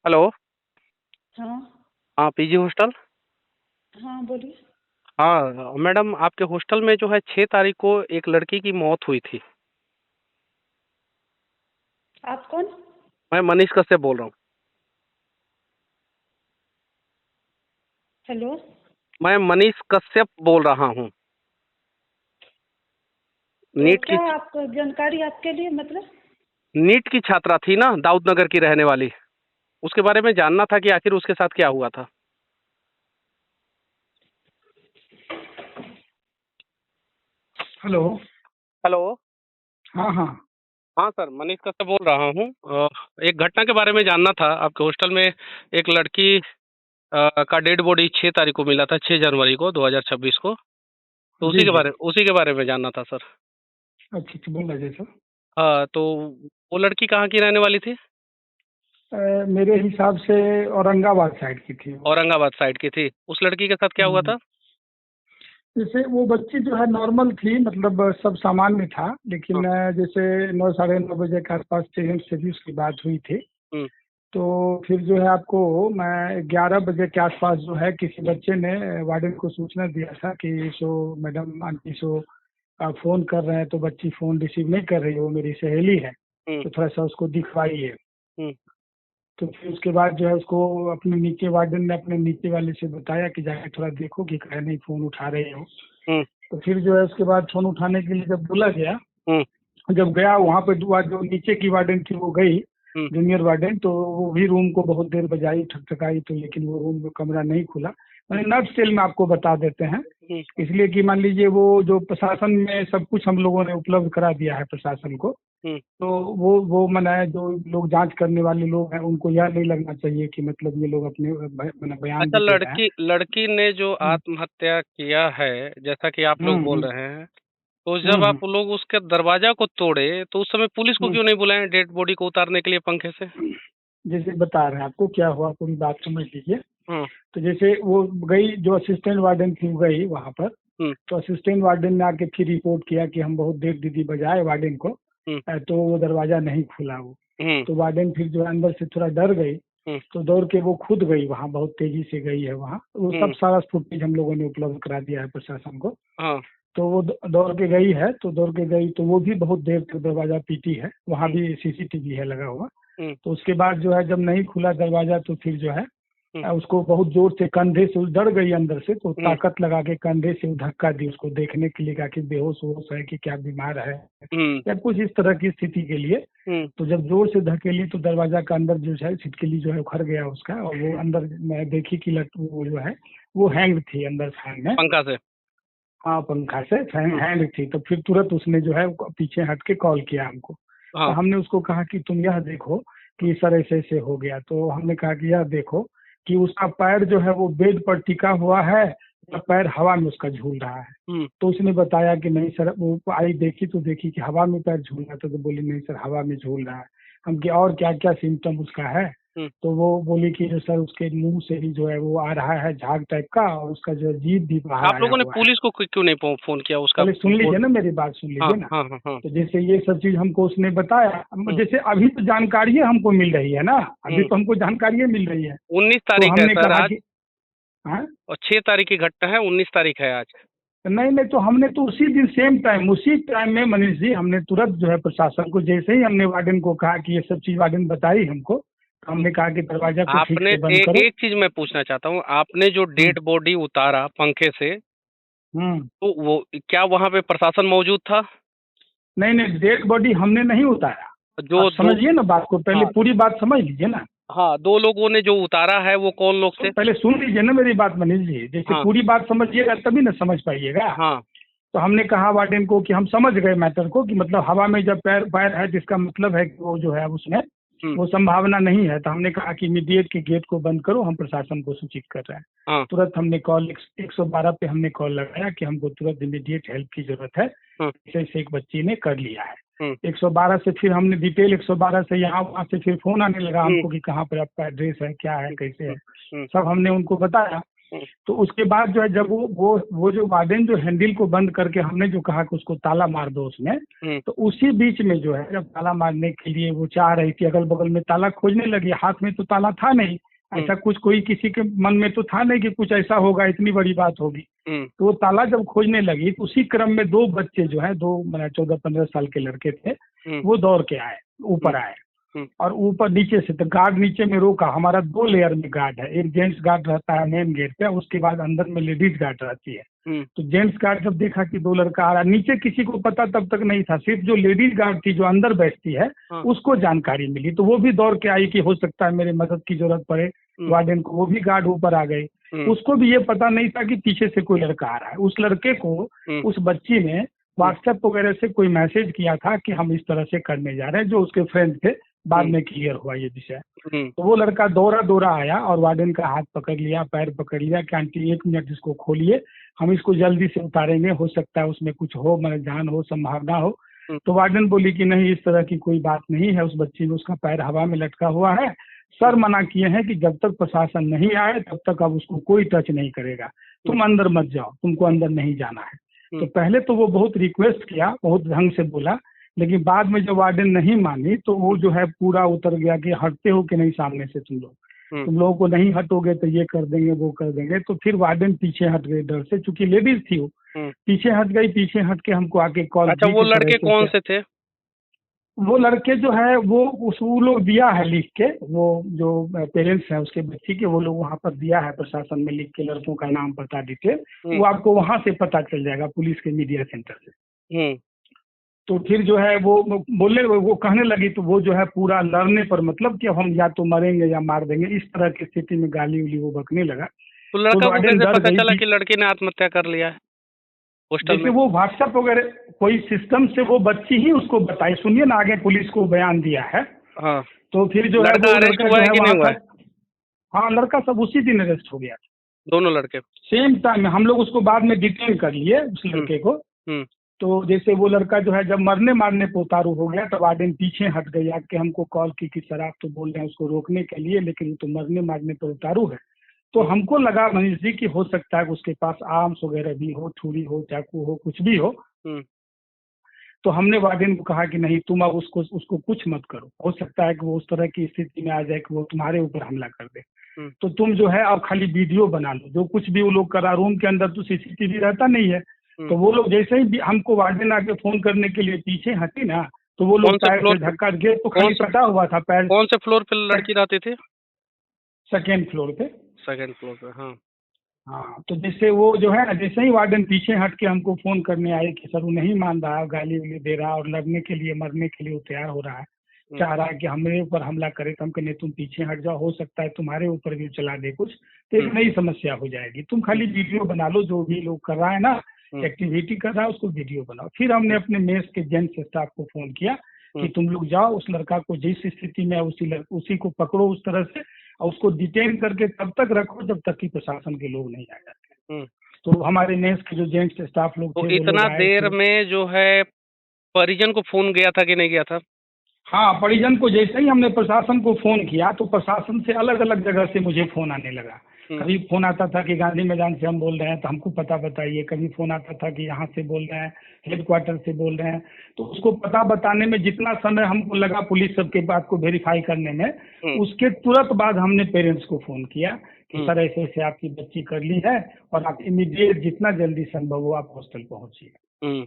Hello. हाँ। हाँ, PG hostel. हाँ बोलिए। हाँ मैडम, आपके हॉस्टल में जो है 6 तारीख को एक लड़की की मौत हुई थी। आप कौन? मैं मनीष कश्यप बोल रहा हूँ। हेलो। मैं मनीष कश्यप बोल रहा हूँ। तो नीट की क्या आपको जानकारी आपके लिए मतलब? नीट की छात्रा थी ना, दाऊद नगर की रहने वाली। उसके बारे में जानना था कि आखिर उसके साथ क्या हुआ था। हेलो। हेलो। हाँ हाँ। हाँ सर, मनीष कश्यप बोल रहा हूँ। एक घटना के बारे में जानना था। आपके हॉस्टल में एक लड़की का डेड बॉडी 6 तारीख को मिला था, 6 जनवरी को 2026 को। तो जी जी। उसी के बारे में जानना था सर। अच्छा अच्छा, बोल रहे सर। हाँ, तो वो लड़की कहाँ की रहने वाली थी? मेरे हिसाब से औरंगाबाद साइड की थी वो। औरंगाबाद साइड की थी। उस लड़की के साथ क्या हुआ हम्म। था? जैसे वो बच्ची जो है नॉर्मल थी, मतलब सब सामान्य था, हाँ। लेकिन जैसे 9 साढ़े 9 बजे के आसपास ट्रेन से भी उसकी बात हुई थी। हम्म। तो फिर जो है आपको मैं 11 बजे के आसपास जो है किसी बच्चे ने वार्डन को सूचना दिया था कि सो मैडम आंटी सो आप फ़ोन कर रहे हैं तो बच्ची फ़ोन रिसीव नहीं कर रही है, वो मेरी सहेली है, हम्म। तो थोड़ा सा उसको दिखवाइए। हम्म। तो फिर उसके बाद जो है उसको अपने नीचे वार्डन ने अपने नीचे वाले से बताया कि जाके थोड़ा देखो कि कहे नहीं फ़ोन उठा रहे हो। हम्म। तो फिर जो है उसके बाद फ़ोन उठाने के लिए जब बोला गया, हम्म। जब गया वहाँ पे जो नीचे की वार्डन थी वो गई, हम्म। जूनियर वार्डन, तो वो भी रूम को बहुत देर बजाई ठकठकाई, तो लेकिन वो रूम में कमरा नहीं खुला। मैंने नर्स सेल में आपको बता देते हैं, हम्म। इसलिए कि मान लीजिए वो जो प्रशासन में सब कुछ हम लोगों ने उपलब्ध करा दिया है प्रशासन को। हम्म। तो वो मनाया, जो लोग जांच करने वाले लोग हैं उनको यह नहीं लगना चाहिए कि मतलब ये लोग अपने बयान अच्छा, भी दे रहे हैं। लड़की ने जो हम्म आत्महत्या किया है, जैसा कि आप लोग हम्म बोल हम्म रहे हैं, तो जब हम्म आप लोग उसके दरवाजा को तोड़े तो उस समय पुलिस को हम्म। क्यों नहीं बुलाए डेड बॉडी को उतारने के लिए पंखे से? जैसे बता रहे हैं आपको क्या हुआ, पूरी बात समझ लीजिए। हम्म। तो जैसे वो गई, जो असिस्टेंट वार्डन थी वो गई वहाँ पर। हम्म। तो असिस्टेंट वार्डन ने आके फिर रिपोर्ट किया कि हम बहुत देर दीदी बजाए वार्डन को, हम्म। तो वो दरवाजा नहीं खुला वो। हम्म। तो वार्डन फिर जो है अंदर से थोड़ा डर गई, हम्म। तो दौड़ के वो खुद गई वहाँ, बहुत तेजी से गई है वहाँ, वो सब हम्म। सारा फुटेज हम लोगों ने उपलब्ध करा दिया है प्रशासन को। हाँ। तो वो दौड़ के गई है, तो दौड़ के गई तो वो भी बहुत देर तक दरवाजा पीटी है, वहाँ हम्म। भी सीसीटीवी है लगा हुआ। हम्म। तो उसके बाद जो है जब नहीं खुला दरवाजा, तो फिर जो है हम्म। उसको बहुत जोर से कंधे से, डर गई अंदर से, तो हम्म। ताकत लगा के कंधे से धक्का दी उसको, देखने के लिए कहा कि बेहोश वोश है कि क्या बीमार है, हम्म। या कुछ इस तरह की स्थिति के लिए। हम्म। तो जब जोर से धकेली तो दरवाजा का अंदर जो है छिटकली जो है उखड़ गया उसका, और वो अंदर मैं देखी कि वो जो है वो हैंग थी अंदर फैन में। पंखा से। हाँ, पंखा से फैन हम्म। हैंग थी। तो फिर तुरंत उसने जो है पीछे हट के कॉल किया हमको। तो हाँ। हमने उसको कहा कि तुम यह देखो कि सर ऐसे ऐसे हो गया। तो हमने कहा कि यह देखो कि उसका पैर जो है वो बेड पर टिका हुआ है, या पैर हवा में उसका झूल रहा है। हम्म। तो उसने बताया कि नहीं सर, वो आई देखी तो देखी कि हवा में पैर झूल रहा था, तो बोली नहीं सर हवा में झूल रहा है। हम कि और क्या क्या सिम्टम उसका है। हम्म। तो वो बोली कि जो सर उसके मुंह से ही जो है वो आ रहा है झाग टाइप का, और उसका जो जीभ भी बाहर आप आया लोगों ने हुआ है। पुलिस को क्यों नहीं फोन किया उसका पहले सुन लीजिए बोर्ड? ना, मेरी बात सुन हाँ लीजिए ना। हाँ हाँ हाँ। तो जैसे ये सब चीज हमको उसने बताया, हम्म। जैसे अभी तो जानकारी हमको मिल रही है ना, अभी हम्म। तो हमको जानकारी मिल रही है। 19 तो तारीख है हमने सर कहा आज। कि हाँ, और 6 तारीख की घटना है, 19 तारीख है आज। नहीं नहीं, तो हमने तो उसी दिन सेम टाइम, उसी टाइम में मनीष जी, हमने तुरंत जो है प्रशासन को, जैसे ही हमने वार्डन को कहा कि ये सब चीज वार्डन बताई हमको, तो हम्म। हमने कहा कि दरवाजा को ठीक आपने से बंद करो। एक चीज मैं पूछना चाहता हूँ, आपने जो हम्म डेड बॉडी उतारा पंखे से, हम्म। तो वो क्या वहां पे प्रशासन मौजूद था? नहीं नहीं, डेड बॉडी हमने नहीं उतारा। जो आप दो। समझिए ना बात को, पहले हाँ। पूरी बात समझ लीजिए ना। हाँ, दो लोगों ने जो उतारा है वो कौन लोग तो थे? पहले सुन लीजिए ना मेरी बात मनीष जी, जैसे हाँ पूरी बात समझिएगा तभी ना समझ पाइएगा। हाँ। तो हमने कहा वार्डन को कि हम समझ गए मैटर को, कि मतलब हवा में जब पैर पैर है, जिसका मतलब है कि वो जो है उसमें हम्म। वो संभावना नहीं है। तो हमने कहा कि इमीडिएट के गेट को बंद करो, हम प्रशासन को सूचित कर रहे हैं। हाँ। तुरंत हमने कॉल 112 पे हमने कॉल लगाया कि हमको तुरंत इमीडिएट हेल्प की जरूरत है। हम्म। जैसे एक बच्ची ने कर लिया है। हम्म। 112 से फिर हमने डिटेल, 112 से यहाँ वहाँ से फिर फोन आने लगा हम्म। हमको कि कहाँ पर आपका एड्रेस है, क्या है, कैसे है। हम्म। हम्म। सब हमने उनको बताया। तो उसके बाद जो है जब वो जो वार्डन जो हैंडल को बंद करके हमने जो कहा कि उसको ताला मार दो उसमें, तो उसी बीच में जो है जब ताला मारने के लिए वो चाह रही थी, अगल बगल में ताला खोजने लगी, हाथ में तो ताला था नहीं, ऐसा कुछ कोई किसी के मन में तो था नहीं कि कुछ ऐसा होगा, इतनी बड़ी बात होगी। तो वो ताला जब खोजने लगी तो उसी क्रम में दो बच्चे जो है, दो 14-15 साल के लड़के थे, वो दौड़ के आए, ऊपर आए और ऊपर नीचे से, तो गार्ड नीचे में रोका। हमारा 2 लेयर में गार्ड है, एक जेंट्स गार्ड रहता है मेन गेट पे, उसके बाद अंदर में लेडीज गार्ड रहती है। तो जेंट्स गार्ड जब देखा कि 2 लड़का आ रहा, नीचे किसी को पता तब तक नहीं था, सिर्फ जो लेडीज गार्ड थी जो अंदर बैठती है उसको जानकारी मिली, तो वो भी दौड़ के आई कि हो सकता है मेरे मदद की जरूरत पड़े वार्डन को। वो भी गार्ड ऊपर आ गए, उसको भी ये पता नहीं था कि पीछे से कोई लड़का आ रहा है। उस लड़के को उस बच्ची ने व्हाट्सएप वगैरह से कोई मैसेज किया था कि हम इस तरह से करने जा रहे हैं, जो उसके फ्रेंड थे, बाद में क्लियर हुआ ये विषय। तो वो लड़का दौड़ा आया और वार्डन का हाथ पकड़ लिया, पैर पकड़ लिया कि आंटी 1 मिनट इसको खोलिए, हम इसको जल्दी से उतारेंगे, हो सकता है उसमें कुछ हो, मतलब जान हो, संभावना हो। तो वार्डन बोली कि नहीं, इस तरह की कोई बात नहीं है। उस बच्ची ने, उसका पैर हवा में लटका हुआ है, सर मना किए हैं कि जब तक प्रशासन नहीं आए तब तक अब उसको कोई टच नहीं करेगा, तुम अंदर मत जाओ, तुमको अंदर नहीं जाना है। तो पहले तो वो बहुत रिक्वेस्ट किया, बहुत ढंग से बोला, लेकिन बाद में जब वार्डन नहीं मानी तो वो जो है पूरा उतर गया कि हटते हो कि नहीं सामने से तुम लोगों को नहीं हटोगे तो ये कर देंगे, वो कर देंगे। तो फिर वार्डन पीछे हट गए डर से, चूंकि लेडीज थी वो, पीछे हट गई। पीछे हट के हमको आके कॉल। अच्छा, वो लड़के कौन से थे? वो लड़के जो है वो लोग दिया है लिख के, वो जो पेरेंट्स हैं उसके बच्ची के, वो लोग वहाँ पर दिया है प्रशासन में लिख के, लड़कों का नाम पता डिटेल, वो आपको वहाँ से पता चल जाएगा, पुलिस के मीडिया सेंटर से। तो फिर जो है वो कहने लगी, तो वो जो है पूरा लड़ने पर, मतलब कि अब हम या तो मरेंगे या मार देंगे, इस तरह की स्थिति में गाली उली वो बकने लगा। तो लड़का को कैसे पता चला कि लड़के ने आत्महत्या कर लिया है हॉस्टल में? जैसे वो व्हाट्सएप वगैरह कोई सिस्टम से वो बच्ची ही उसको बताई, सुनिए ना, आगे पुलिस को बयान दिया है। हाँ। तो फिर जो है लड़का अरेस्ट हुआ है कि नहीं हुआ है? हाँ, लड़का सब उसी दिन अरेस्ट हो गया, दोनों लड़के सेम टाइम में। हम लोग उसको बाद में डिटेन कर लिए उस लड़के को। तो जैसे वो लड़का जो है जब मरने मारने पे उतारू हो गया, तब वार्डन पीछे हट गई, आके हमको कॉल की कि सर आप तो बोल रहे हैं उसको रोकने के लिए, लेकिन तो मरने मारने पर उतारू है। तो हमको लगा मनीष जी कि हो सकता है कि उसके पास आर्म्स वगैरह भी हो, छुरी हो, चाकू हो, कुछ भी हो। तो हमने वार्डन को कहा कि नहीं, तुम अब उसको कुछ मत करो, हो सकता है कि वो उस तरह की स्थिति में आ जाए कि वो तुम्हारे ऊपर हमला कर दे। तो तुम जो है अब खाली वीडियो बना लो, जो कुछ भी वो लोग करा। रूम के अंदर तो सीसीटीवी रहता नहीं है। तो वो लोग जैसे ही हमको वार्डन आके फोन करने के लिए पीछे हटी ना, तो वो लोग पैर से धक्का, गेट तो खाली कटा हुआ था पैर। कौन से फ्लोर पे लड़की रहती थी? सेकेंड फ्लोर पे। सेकेंड फ्लोर पे, हाँ। हाँ, तो जैसे वो जो है ना, जैसे ही वार्डन पीछे हट के हमको फोन करने आए कि सर वो नहीं मान रहा, गाली उली दे रहा और लड़ने के लिए, मरने के लिए वो तैयार हो रहा है, चाह रहा है कि हमारे ऊपर हमला करे, तो हम कहने तुम पीछे हट जाओ, हो सकता है तुम्हारे ऊपर भी चला दे कुछ, तो एक नई समस्या हो जाएगी, तुम खाली वीडियो बना लो, जो भी लोग कर रहा है ना, एक्टिविटी कर रहा है उसको वीडियो बनाओ। फिर हमने अपने मेस के जेंट्स स्टाफ को फोन किया कि तुम लोग जाओ, उस लड़का को जिस स्थिति में उसी को पकड़ो उस तरह से, और उसको डिटेन करके तब तक रखो जब तक कि प्रशासन के लोग नहीं आ जाते। तो हमारे मेस के जो जेंट्स स्टाफ लोग थे, तो इतना देर में जो है परिजन को फोन गया था कि नहीं गया था? हाँ, परिजन को जैसे ही हमने प्रशासन को फोन किया तो प्रशासन से अलग अलग जगह से मुझे फोन आने लगा। कभी फोन आता था कि गांधी मैदान से हम बोल रहे हैं तो हमको पता बताइए, कभी फोन आता था कि यहाँ से बोल रहे हैं, हेडक्वार्टर से बोल रहे हैं। तो उसको पता बताने में जितना समय हमको लगा पुलिस सबके बात को वेरीफाई करने में, उसके तुरंत बाद हमने पेरेंट्स को फोन किया कि सर ऐसे ऐसे आपकी बच्ची कर ली है और आप इमीडिएट जितना जल्दी संभव हो आप हॉस्टल पहुंचिए।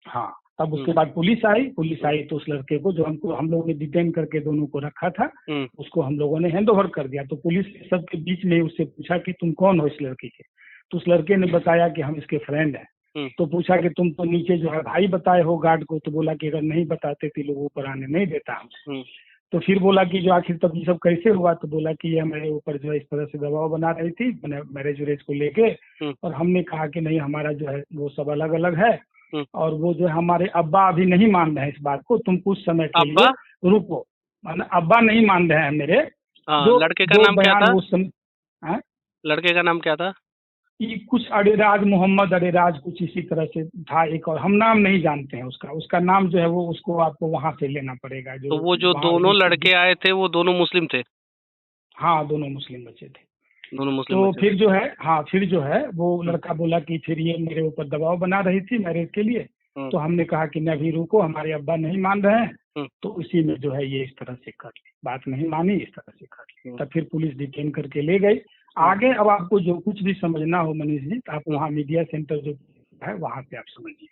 हाँ, तब उसके बाद पुलिस आई तो उस लड़के को, जो हम लोगों ने डिटेन करके दोनों को रखा था, उसको हम लोगों ने हैंड ओवर कर दिया। तो पुलिस सबके बीच में उससे पूछा कि तुम कौन हो इस लड़के के? तो उस लड़के ने बताया कि हम इसके फ्रेंड हैं। तो पूछा कि तुम तो नीचे जो है भाई बताए हो गार्ड को? तो बोला कि अगर नहीं बताते तो लोगों ऊपर आने नहीं देता हम। तो फिर बोला कि जो आखिर तब ये सब कैसे हुआ? तो बोला कि ये मेरे ऊपर जो है इस तरह से दबाव बना रही थी मैरिज वैरेज को लेके, और हमने कहा कि नहीं, हमारा जो है वो सब अलग अलग है, और वो जो है हमारे अब्बा अभी नहीं मान रहे हैं इस बात को, तुम कुछ समय के लिए रुको। अब्बा नहीं मान रहे हैं मेरे। जो लड़के का नाम क्या था? लड़के का नाम क्या था? कुछ अरेराज, मोहम्मद अरेराज कुछ इसी तरह से था एक, और हम नाम नहीं जानते हैं उसका नाम जो है वो उसको आपको वहाँ से लेना पड़ेगा। तो वो जो दोनों लड़के आए थे वो दोनों मुस्लिम थे? हाँ, दोनों मुस्लिम बच्चे थे। दोनों मुस्लिम तो बच्चे। फिर जो है, हाँ, फिर जो है वो लड़का बोला कि फिर ये मेरे ऊपर दबाव बना रही थी मैरिज के लिए। तो हमने कहा कि नहीं अभी रुको, हमारे अब्बा नहीं मान रहे हैं। तो इसी में जो है ये इस तरह से कर ली, बात नहीं मानी, इस तरह से कर ली। तब फिर पुलिस डिटेन करके ले गई। आगे अब आपको जो कुछ भी समझना हो मनीष जी, तो आप वहाँ मीडिया सेंटर जो है वहाँ पे आप समझिए।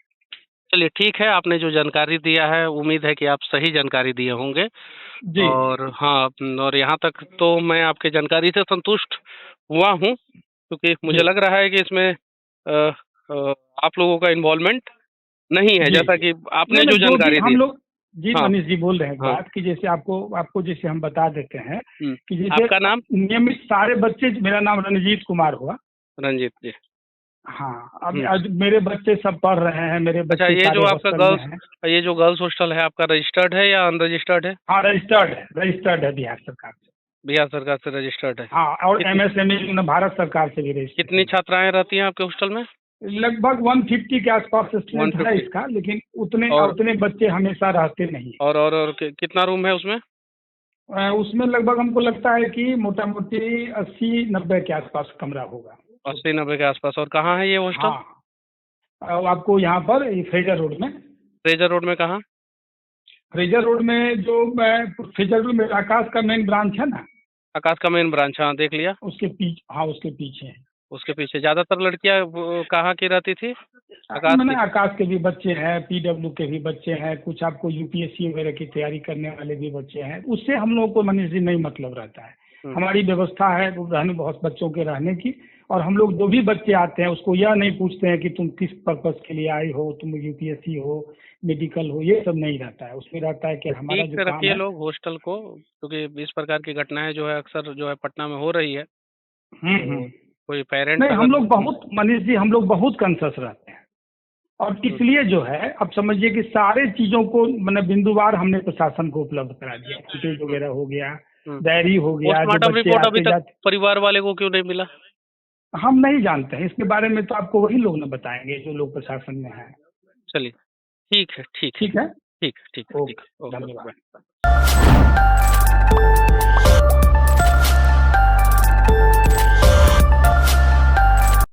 चलिए ठीक है, आपने जो जानकारी दिया है उम्मीद है कि आप सही जानकारी दिए होंगे। जी और हाँ, और यहाँ तक तो मैं आपके जानकारी से संतुष्ट हुआ हूँ, क्योंकि मुझे जी लग रहा है कि इसमें आप लोगों का इन्वॉल्वमेंट नहीं है, जी जैसा जी। कि आपने नहीं जो नहीं, जो भी जानकारी दी। हम लोग, जी हाँ, मनीष जी बोल रहे हैं एक हाँ। बात कि जैसे आपको आपको जैसे हम बता देते हैं कि जैसे आपका नाम? नियमित सारे बच्चे, मेरा नाम रणजीत कुमार हुआ। रंजीत जी। हाँ, अब आज मेरे बच्चे सब पढ़ रहे हैं, मेरे अच्छा, बच्चे ये जो सारे आपका हॉस्टल में हैं। ये जो गर्ल्स हॉस्टल है आपका रजिस्टर्ड है या अनरजिस्टर्ड है? हाँ, रजिस्टर्ड है बिहार सरकार से। बिहार सरकार से रजिस्टर्ड है। हाँ, और कितनी MSME भारत सरकार से भी रजिस्टर्ड कितनी छात्राएं रहती हैं आपके हॉस्टल में? लगभग 150 के आसपास स्टूडेंट है 150। इसका, लेकिन उतने और उतने बच्चे हमेशा रहते नहीं। और कितना रूम है उसमें? उसमें लगभग हमको लगता है कि मोटा मोटी 80-90 के आसपास कमरा होगा। 80-90 के आसपास। और कहाँ है ये हॉस्टल? हाँ, आपको यहाँ पर फ्रेजर रोड में। फ्रेजर रोड में कहाँ? फ्रेजर रोड में जो फ्रेजर रोड में आकाश का मेन ब्रांच है ना, आकाश का मेन ब्रांच, हाँ देख लिया। उसके पीछे, हाँ उसके पीछे है। उसके पीछे ज्यादातर लड़कियां कहाँ की रहती थी? आकाश मैंने की। आकाश के भी बच्चे हैं, PW के भी बच्चे हैं, कुछ आपको UPSC वगैरह की तैयारी करने वाले भी बच्चे हैं। उससे हम लोगों को मनीष जी नहीं मतलब रहता है। हमारी व्यवस्था है रहने, बहुत बच्चों के रहने की। और हम लोग जो भी बच्चे आते हैं उसको यह नहीं पूछते हैं कि तुम किस पर्पस के लिए आए हो, तुम UPSC हो, मेडिकल हो, ये सब नहीं रहता है। उसमें रहता है कि हमारा ठीक जो से काम रखिए है। लोग हॉस्टल को, क्योंकि इस प्रकार की घटनाएं जो है अक्सर जो है पटना में हो रही है। तो कोई पेरेंट्स नहीं, हम अगर लोग बहुत मनीष जी, हम लोग बहुत कंसस रहते हैं। और इसलिए जो है अब समझिए कि सारे चीज़ों को मतलब बिंदुवार हमने प्रशासन को उपलब्ध करा दिया। फुटेज वगैरह हो गया, डायरी हो गया, जो पोस्टमार्टम बच्चे रिपोर्ट अभी आते तक जाते, परिवार वाले को क्यों नहीं मिला? हम नहीं जानते हैं इसके बारे में। तो आपको वही लोग न बताएंगे जो लोग प्रशासन में हैं। चलिए ठीक है, ठीक है, ठीक है, ठीक है, ठीक है, ठीक ओके, है, ओके, बाय। धन्यवाद।